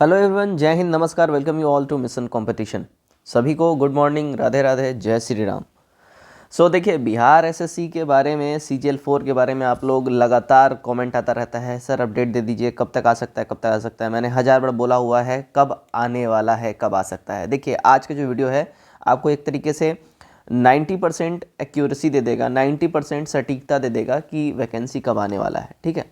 Hello everyone, जय हिंद, नमस्कार, welcome you all to mission competition. सभी को गुड मॉर्निंग, राधे राधे, जय श्री राम। देखिए, बिहार एसएससी के बारे में, सीजीएल 4 के बारे में आप लोग लगातार कमेंट आता रहता है, सर अपडेट दे दीजिए, कब तक आ सकता है, कब तक आ सकता है। मैंने 1000 बार बोला हुआ है, कब आने वाला है, कब आ सकता है। देखिए, आज का जो वीडियो है आपको एक तरीके से 90% एक्यूरेसी दे देगा, 90% सटीकता दे देगा कि वैकेंसी कब आने वाला है। ठीक है,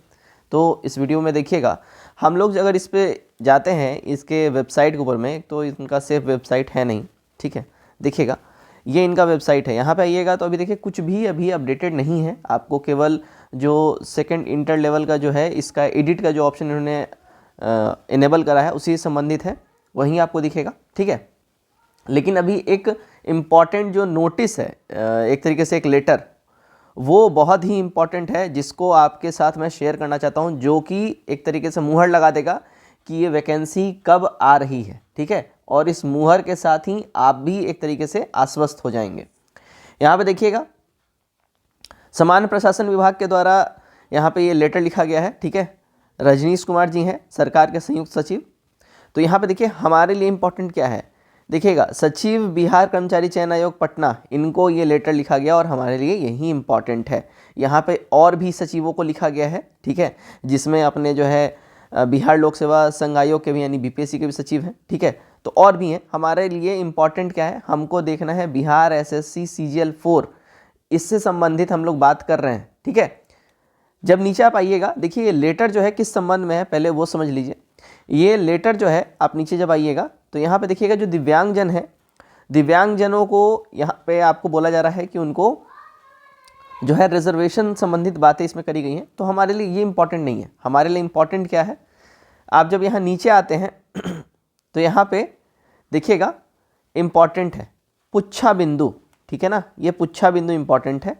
तो इस वीडियो में देखिएगा। हम लोग अगर इस पे जाते हैं, इसके वेबसाइट के ऊपर में, तो इनका सेफ वेबसाइट है नहीं। ठीक है, देखिएगा, ये इनका वेबसाइट है। यहाँ पे आइएगा तो अभी देखिए कुछ भी अभी अपडेटेड नहीं है। आपको केवल जो सेकंड इंटर लेवल का जो है, इसका एडिट का जो ऑप्शन इन्होंने इनेबल करा है उसी से संबंधित है, वहीं आपको दिखेगा। ठीक है, लेकिन अभी एक इम्पॉर्टेंट जो नोटिस है, एक तरीके से एक लेटर, वो बहुत ही इम्पॉर्टेंट है, जिसको आपके साथ मैं शेयर करना चाहता हूँ, जो कि एक तरीके से मुहर लगा देगा कि ये वैकेंसी कब आ रही है। ठीक है, और इस मुहर के साथ ही आप भी एक तरीके से आश्वस्त हो जाएंगे। यहाँ पे देखिएगा, सामान्य प्रशासन विभाग के द्वारा यहाँ पे ये लेटर लिखा गया है। ठीक है, रजनीश कुमार जी हैं सरकार के संयुक्त सचिव। तो यहाँ पे देखिए हमारे लिए इम्पोर्टेंट क्या है, देखिएगा, सचिव बिहार कर्मचारी चयन आयोग पटना, इनको ये लेटर लिखा गया और हमारे लिए यही इम्पॉर्टेंट है। यहाँ पे और भी सचिवों को लिखा गया है। ठीक है, जिसमें अपने जो है बिहार लोक सेवा संघ आयोग के भी, यानी बीपीएससी के भी सचिव हैं। ठीक है, तो और भी हैं। हमारे लिए इम्पॉर्टेंट क्या है, हमको देखना है बिहार एसएससी सीजीएल 4, इससे संबंधित हम लोग बात कर रहे हैं। ठीक है, जब नीचे आप आइएगा, देखिए ये लेटर जो है किस संबंध में है, पहले वो समझ लीजिए। ये लेटर जो है, आप नीचे जब आइएगा तो यहाँ पे देखिएगा, जो दिव्यांगजन है, दिव्यांगजनों को यहाँ पे आपको बोला जा रहा है कि उनको जो है रिजर्वेशन संबंधित बातें इसमें करी गई हैं। तो हमारे लिए ये इंपॉर्टेंट नहीं है। हमारे लिए इंपॉर्टेंट क्या है, आप जब यहाँ नीचे आते हैं तो यहाँ पे देखिएगा इम्पॉर्टेंट है पुच्छा बिंदु। ठीक है ना, ये पुच्छा बिंदु इम्पॉर्टेंट है।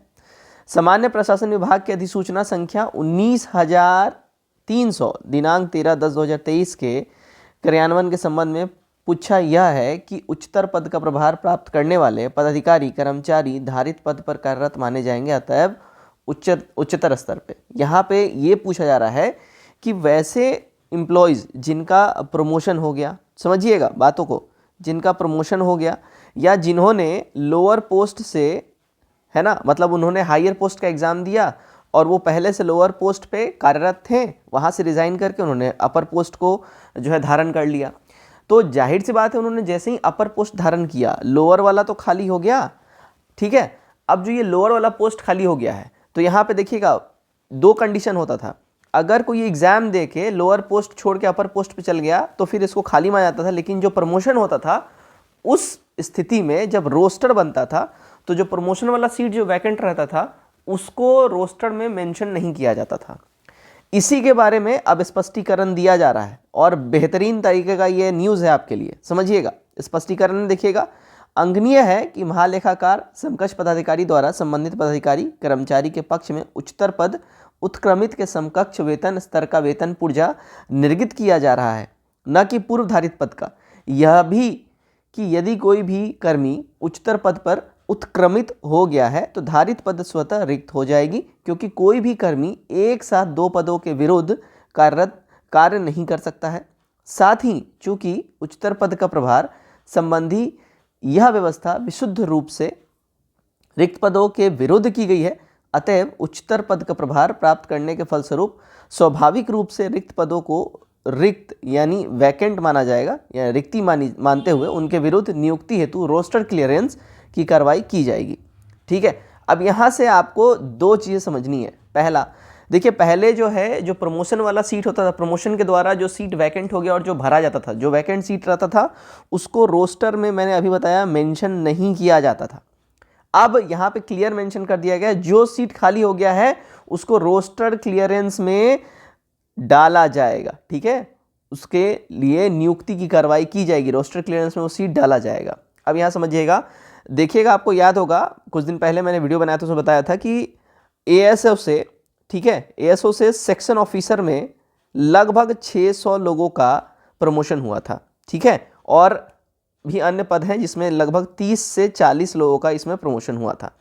सामान्य प्रशासन विभाग की अधिसूचना संख्या 19,300 दिनांक 13/10/2023 के क्रियान्वयन के संबंध में पूछा यह है कि उच्चतर पद का प्रभार प्राप्त करने वाले पदाधिकारी कर्मचारी धारित पद पर कार्यरत माने जाएंगे, अतएव उच्चतर स्तर पे। यहाँ पे ये पूछा जा रहा है कि वैसे एम्प्लॉयज़ जिनका प्रमोशन हो गया, समझिएगा बातों को, जिनका प्रमोशन हो गया या जिन्होंने लोअर पोस्ट से, है ना, मतलब उन्होंने हायर पोस्ट का एग्ज़ाम दिया और वो पहले से लोअर पोस्ट पे कार्यरत थे, वहाँ से रिज़ाइन करके उन्होंने अपर पोस्ट को जो है धारण कर लिया। तो जाहिर सी बात है, उन्होंने जैसे ही अपर पोस्ट धारण किया, लोअर वाला तो खाली हो गया। ठीक है, अब जो ये लोअर वाला पोस्ट खाली हो गया है, तो यहाँ पे देखिएगा दो कंडीशन होता था। अगर कोई एग्ज़ाम दे के लोअर पोस्ट छोड़ के अपर पोस्ट पे चल गया तो फिर इसको खाली माना जाता था, लेकिन जो प्रमोशन होता था उस स्थिति में जब रोस्टर बनता था तो जो प्रमोशन वाला सीट जो वैकेंट रहता था उसको रोस्टर में मेंशन नहीं किया जाता था। इसी के बारे में अब स्पष्टीकरण दिया जा रहा है और बेहतरीन तरीके का ये न्यूज़ है आपके लिए, समझिएगा। स्पष्टीकरण में देखिएगा, अंगनीय है कि महालेखाकार समकक्ष पदाधिकारी द्वारा संबंधित पदाधिकारी कर्मचारी के पक्ष में उच्चतर पद उत्क्रमित के समकक्ष वेतन स्तर का वेतन पुर्जा निर्गत किया जा रहा है, न कि पूर्व धारित पद का। यह भी कि यदि कोई भी कर्मी उच्चतर पद पर उत्क्रमित हो गया है तो धारित पद स्वतः रिक्त हो जाएगी, क्योंकि कोई भी कर्मी एक साथ दो पदों के विरुद्ध कार्य नहीं कर सकता है। साथ ही चूंकि उच्चतर पद का प्रभार संबंधी यह व्यवस्था विशुद्ध रूप से रिक्त पदों के विरुद्ध की गई है, अतएव उच्चतर पद का प्रभार प्राप्त करने के फलस्वरूप स्वाभाविक रूप से रिक्त पदों को रिक्त यानी वैकेंट माना जाएगा, या रिक्ति मानते हुए उनके विरुद्ध नियुक्ति हेतु रोस्टर क्लियरेंस की कार्रवाई की जाएगी। ठीक है, अब यहाँ से आपको दो चीज़ें समझनी है। पहला, देखिए, पहले जो है, जो प्रमोशन वाला सीट होता था, प्रमोशन के द्वारा जो सीट वैकेंट हो गया और जो भरा जाता था, जो वैकेंट सीट रहता था उसको रोस्टर में, मैंने अभी बताया, मेंशन नहीं किया जाता था। अब यहाँ पे क्लियर मेंशन कर दिया गया, जो सीट खाली हो गया है उसको रोस्टर क्लियरेंस में डाला जाएगा। ठीक है, उसके लिए नियुक्ति की कार्रवाई की जाएगी, रोस्टर क्लियरेंस में वो सीट डाला जाएगा। अब यहाँ समझिएगा, देखिएगा, आपको याद होगा कुछ दिन पहले मैंने वीडियो बनाया था, उसमें बताया था कि एएसओ से, ठीक है, एएसओ से सेक्शन ऑफिसर में लगभग 600 लोगों का प्रमोशन हुआ था। ठीक है, और भी अन्य पद हैं जिसमें लगभग 30 से 40 लोगों का इसमें प्रमोशन हुआ था।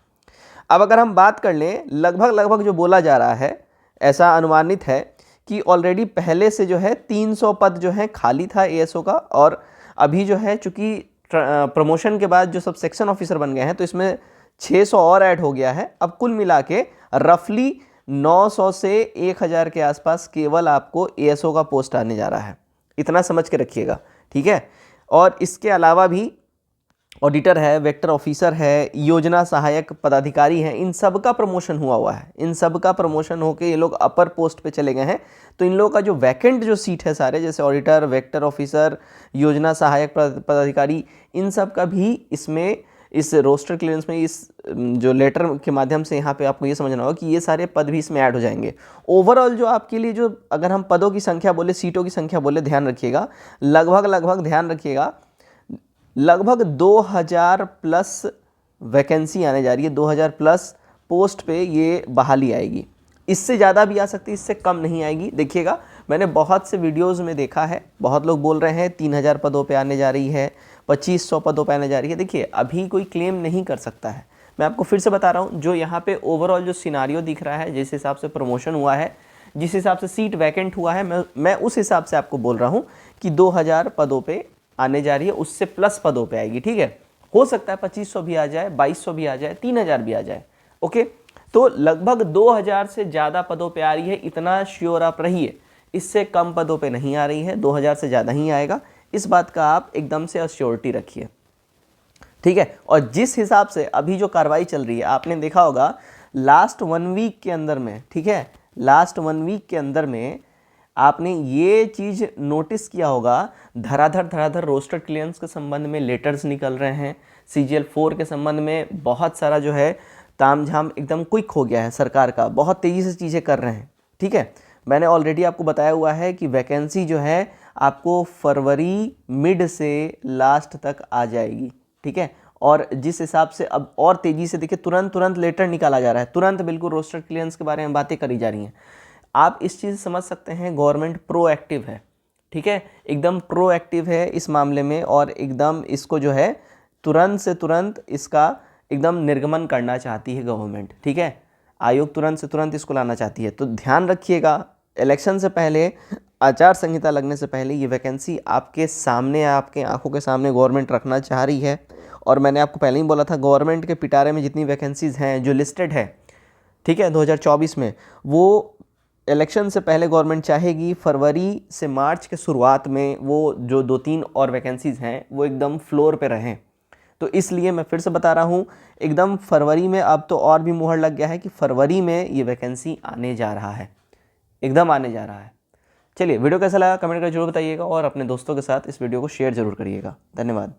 अब अगर हम बात कर लें, लगभग जो बोला जा रहा है, ऐसा अनुमानित है कि ऑलरेडी पहले से जो है 300 पद जो है खाली था एएसओ का, और अभी जो है चूंकि प्रमोशन के बाद जो सब सेक्शन ऑफिसर बन गए हैं तो इसमें 600 और ऐड हो गया है। अब कुल मिला के रफली 900 से 1000 के आसपास केवल आपको एएसओ का पोस्ट आने जा रहा है, इतना समझ के रखिएगा, ठीक है। और इसके अलावा भी ऑडिटर है, वेक्टर ऑफिसर है, योजना सहायक पदाधिकारी हैं, इन सब का प्रमोशन हुआ है, इन सब का प्रमोशन होके ये लोग अपर पोस्ट पे चले गए हैं। तो इन लोगों का जो वैकेंट जो सीट है सारे, जैसे ऑडिटर, वेक्टर ऑफिसर, योजना सहायक पदाधिकारी, इन सब का भी इसमें इस रोस्टर क्लियरेंस में, इस जो लेटर के माध्यम से यहाँ पे आपको ये समझना होगा कि ये सारे पद भी इसमें ऐड हो जाएंगे। ओवरऑल जो आपके लिए जो, अगर हम पदों की संख्या बोले, सीटों की संख्या बोले, ध्यान रखिएगा, लगभग ध्यान रखिएगा, लगभग 2000 प्लस वैकेंसी आने जा रही है, 2000 प्लस पोस्ट पे ये बहाली आएगी। इससे ज़्यादा भी आ सकती है, इससे कम नहीं आएगी। देखिएगा, मैंने बहुत से वीडियोस में देखा है, बहुत लोग बोल रहे हैं 3000 पदों पे आने जा रही है, 2500 पदों पे आने जा रही है। देखिए, अभी कोई क्लेम नहीं कर सकता है। मैं आपको फिर से बता रहा हूँ, जो यहाँ पे ओवरऑल जो सिनारियो दिख रहा है, जिस हिसाब से प्रमोशन हुआ है, जिस हिसाब से सीट वैकेंट हुआ है, मैं उस हिसाब से आपको बोल रहा हूँ कि 2000 पदों पे आने जा रही है, उससे प्लस पदों पे आएगी, ठीक है। हो सकता है 2500 भी आ जाए, 2200 भी आ जाए, 3000 भी आ जाए, ओके। तो लगभग 2000 से ज़्यादा पदों पे आ रही है, इतना श्योर आप रहिए। इससे कम पदों पे नहीं आ रही है, 2000 से ज़्यादा ही आएगा, इस बात का आप एकदम से अश्योरिटी रखिए, ठीक है। और जिस हिसाब से अभी जो कार्रवाई चल रही है, आपने देखा होगा लास्ट 1 वीक के अंदर में, ठीक है, लास्ट 1 वीक के अंदर में आपने ये चीज़ नोटिस किया होगा, धराधर रोस्टर क्लियरेंस के संबंध में लेटर्स निकल रहे हैं, CGL 4 के संबंध में बहुत सारा जो है तामझाम एकदम क्विक हो गया है सरकार का, बहुत तेज़ी से चीज़ें कर रहे हैं, ठीक है। मैंने ऑलरेडी आपको बताया हुआ है कि वैकेंसी जो है आपको फरवरी मिड से लास्ट तक आ जाएगी, ठीक है। और जिस हिसाब से अब और तेज़ी से देखिए, तुरंत लेटर निकाला जा रहा है, तुरंत बिल्कुल रोस्टर क्लियरेंस के बारे में बातें करी जा रही हैं। आप इस चीज़ समझ सकते हैं, गवर्नमेंट प्रोएक्टिव है, ठीक है, एकदम प्रोएक्टिव है इस मामले में, और एकदम इसको जो है तुरंत से तुरंत इसका एकदम निर्गमन करना चाहती है गवर्नमेंट, ठीक है। आयोग तुरंत से तुरंत इसको लाना चाहती है। तो ध्यान रखिएगा, इलेक्शन से पहले, आचार संहिता लगने से पहले ये वैकेंसी आपके सामने, आपके आंखों के सामने गवर्नमेंट रखना चाह रही है। और मैंने आपको पहले ही बोला था, गवर्नमेंट के पिटारे में जितनी वैकेंसीज़ हैं जो लिस्टेड है, ठीक है, 2024 में, वो इलेक्शन से पहले गवर्नमेंट चाहेगी फरवरी से मार्च के शुरुआत में वो जो 2-3 और वैकेंसीज़ हैं वो एकदम फ्लोर पे रहें। तो इसलिए मैं फिर से बता रहा हूँ, एकदम फरवरी में, अब तो और भी मुहर लग गया है कि फरवरी में ये वैकेंसी आने जा रहा है, एकदम आने जा रहा है। चलिए, वीडियो कैसा लगा कमेंट करके जरूर बताइएगा, और अपने दोस्तों के साथ इस वीडियो को शेयर जरूर करिएगा। धन्यवाद।